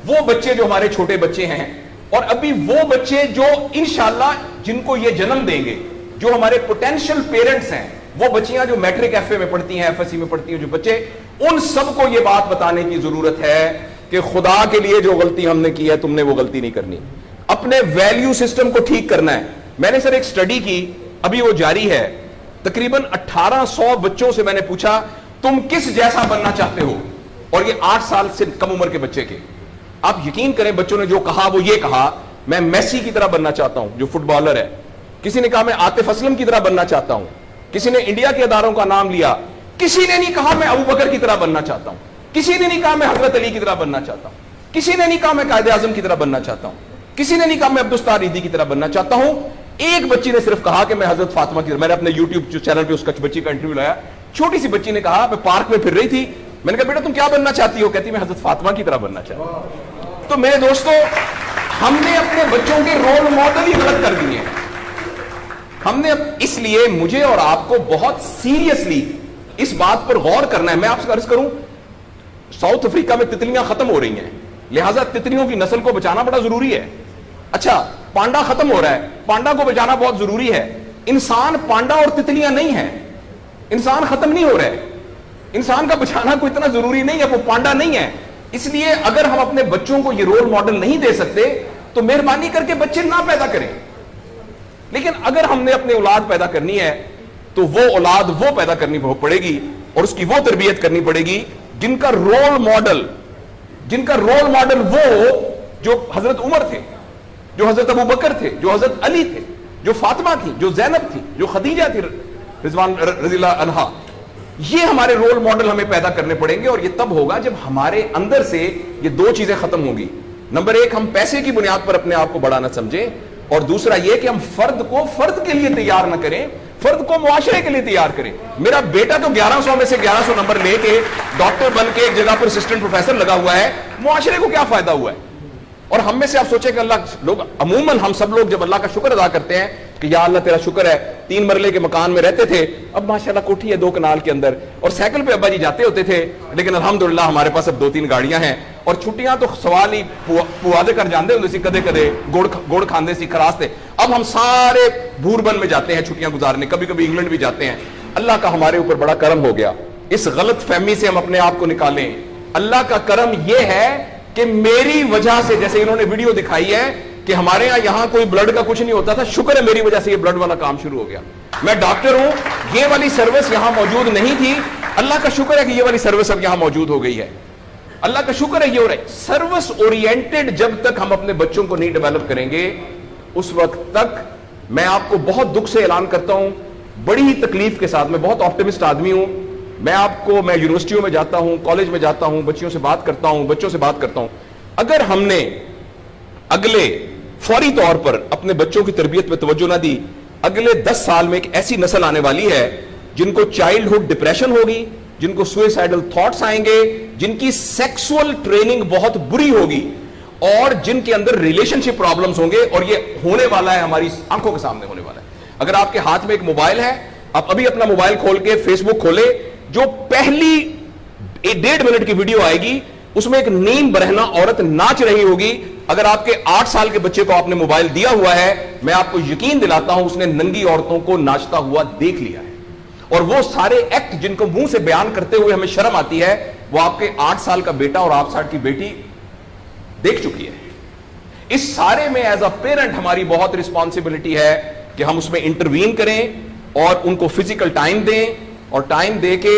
وہ بچے جو ہمارے چھوٹے بچے ہیں اور ابھی وہ بچے جو انشاءاللہ جن کو یہ جنم دیں گے, جو ہمارے پوٹینشیل پیرنٹس ہیں, وہ بچیاں جو میٹرک ایف اے میں پڑھتی ہیں, ایف ایس سی میں پڑھتی ہیں, جو بچے, ان سب کو یہ بات بتانے کی ضرورت ہے کہ خدا کے لیے جو غلطی ہم نے کی ہے تم نے وہ غلطی نہیں کرنی. اپنے ویلیو سسٹم کو ٹھیک کرنا ہے. میں نے سر ایک سٹڈی کی, ابھی وہ جاری ہے, تقریباً 1800 بچوں سے میں نے پوچھا تم کس جیسا بننا چاہتے ہو, اور یہ 8 سال سے کم عمر کے بچے کے. آپ یقین کریں بچوں نے جو کہا وہ یہ کہا, میں میسی کی طرح بننا چاہتا ہوں جو فٹ بالر ہے. کسی نے کہا میں عاطف اسلم کی طرح بننا چاہتا ہوں. کسی نے انڈیا کے اداروں کا نام لیا. کسی نے نہیں کہا میں ابو بکر کی طرح بننا چاہتا ہوں. کسی نے نہیں کہا میں حضرت علی کی طرح بننا چاہتا ہوں. کسی نے نہیں کہا میں قائد اعظم کی طرح بننا چاہتا ہوں. کسی نے نہیں کہا میں عبدالستار ایدھی کی طرح بننا چاہتا ہوں. ایک بچی نے صرف کہا کہ میں حضرت فاطمہ کی طرح. میں نے اپنے یوٹیوب چینل پہ اس بچی کا انٹرویو لایا. چھوٹی سی بچی نے کہا میں پارک میں پھر رہی تھی, میں نے کہا بیٹا تم کیا بننا چاہتی ہو؟ کہتی میں حضرت فاطمہ کی طرح بننا چاہتی ہوں. تو میرے دوستو, ہم نے اپنے بچوں کے رول ماڈل ہی غلط کر دیے ہیں. ہم نے اس لیے مجھے اور آپ کو بہت سیریسلی اس بات پر غور کرنا ہے. میں آپ سے عرض کروں, ساؤتھ افریقہ میں تتلیاں ختم ہو رہی ہیں, لہٰذا تتلیوں کی نسل کو بچانا بڑا ضروری ہے. اچھا, پانڈا ختم ہو رہا ہے, پانڈا کو بچانا بہت ضروری ہے. انسان پانڈا اور تتلیاں نہیں ہیں, انسان ختم نہیں ہو رہا ہے. انسان کا بچانا کوئی اتنا ضروری نہیں ہے, وہ پانڈا نہیں ہے. اس لیے اگر ہم اپنے بچوں کو یہ رول ماڈل نہیں دے سکتے تو مہربانی کر کے بچے نہ پیدا کریں. لیکن اگر ہم نے اپنی اولاد پیدا کرنی ہے تو وہ اولاد وہ پیدا کرنی پڑے گی اور اس کی وہ تربیت کرنی پڑے گی جن کا رول ماڈل وہ جو حضرت عمر تھے, جو حضرت ابو بکر تھے, جو حضرت علی تھے, جو فاطمہ تھی, جو زینب تھی, جو خدیجہ تھی رضوان رضی اللہ عنہا. یہ ہمارے رول ماڈل ہمیں پیدا کرنے پڑیں گے, اور یہ تب ہوگا جب ہمارے اندر سے یہ دو چیزیں ختم ہوں گی. نمبر ایک, ہم پیسے کی بنیاد پر اپنے آپ کو بڑا نہ سمجھیں, اور دوسرا یہ کہ ہم فرد کو فرد کے لیے تیار نہ کریں, فرد کو معاشرے کے لیے تیار کریں. میرا بیٹا تو 1100 میں سے 1100 نمبر لے کے ڈاکٹر بن کے ایک جگہ پر اسسٹنٹ پروفیسر لگا ہوا ہے, معاشرے کو کیا فائدہ ہوا ہے؟ اور ہم میں سے آپ سوچیں کہ عموماً ہم سب لوگ جب اللہ کا شکر ادا کرتے ہیں کہ یا اللہ تیرا شکر ہے, 3 مرلے کے مکان میں رہتے تھے, اب ماشاءاللہ کوٹھی ہے 2 کنال کے اندر, اور سائیکل پہ ابا جی جاتے ہوتے تھے, لیکن الحمدللہ ہمارے پاس اب 2-3 گاڑیاں ہیں, اور چھٹیاں تو سوال ہی پوادے کر جاندے ہوتے سی, کدے کدے گوڑ کھاندے سی, خراستے. اب ہم سارے بھوربن میں جاتے ہیں چھٹیاں گزارنے, کبھی کبھی انگلینڈ بھی جاتے ہیں. اللہ کا ہمارے اوپر بڑا کرم ہو گیا. اس غلط فہمی سے ہم اپنے آپ کو نکالیں. اللہ کا کرم یہ ہے کہ میری وجہ سے, جیسے انہوں نے ویڈیو دکھائی ہے کہ ہمارے یہاں کوئی بلڈ کا کچھ نہیں ہوتا تھا, شکر ہے میری وجہ سے یہ بلڈ والا کام شروع ہو گیا. میں ڈاکٹر ہوں, یہ والی سروس یہاں موجود نہیں تھی, اللہ کا شکر ہے کہ یہ والی سروس اب یہاں موجود ہو گئی ہے. اللہ کا شکر ہے یہ ہو رہا ہے. سروس اورینٹڈ جب تک ہم اپنے بچوں کو نہیں ڈیولپ کریں گے, اس وقت تک میں آپ کو بہت دکھ سے اعلان کرتا ہوں, بڑی ہی تکلیف کے ساتھ, میں بہت آپٹمسٹ آدمی ہوں, میں یونیورسٹیوں میں جاتا ہوں, کالج میں جاتا ہوں, بچوں سے بات کرتا ہوں, اگر ہم نے اگلے فوری طور پر اپنے بچوں کی تربیت پہ توجہ نہ دی, اگلے 10 سال میں ایک ایسی نسل آنے والی ہے جن کو چائلڈہڈ ڈپریشن ہوگی, جن کو سوئسائڈل تھاٹس آئیں گے, جن کی سیکسول ٹریننگ بہت بری ہوگی, اور جن کے اندر ریلیشن شپ پرابلمز ہوں گے. اور یہ ہونے والا ہے, ہماری آنکھوں کے سامنے ہونے والا ہے. اگر آپ کے ہاتھ میں ایک موبائل ہے, آپ ابھی اپنا موبائل کھول کے فیس بک کھولے, جو پہلی 1.5 منٹ کی ویڈیو آئے گی اس میں ایک نیم برہنہ عورت ناچ رہی ہوگی. اگر آپ کے 8 سال کے بچے کو آپ نے موبائل دیا ہوا ہے, میں آپ کو یقین دلاتا ہوں اس نے ننگی عورتوں کو ناچتا ہوا دیکھ لیا ہے, اور وہ سارے ایکٹ جن کو منہ سے بیان کرتے ہوئے ہمیں شرم آتی ہے, وہ آپ کے 8 سال کا بیٹا اور 8 سال کی بیٹی دیکھ چکی ہے. اس سارے میں ایز اے پیرنٹ ہماری بہت رسپانسبلٹی ہے کہ ہم اس میں انٹروین کریں اور ان کو فزیکل ٹائم دیں, اور ٹائم دے کے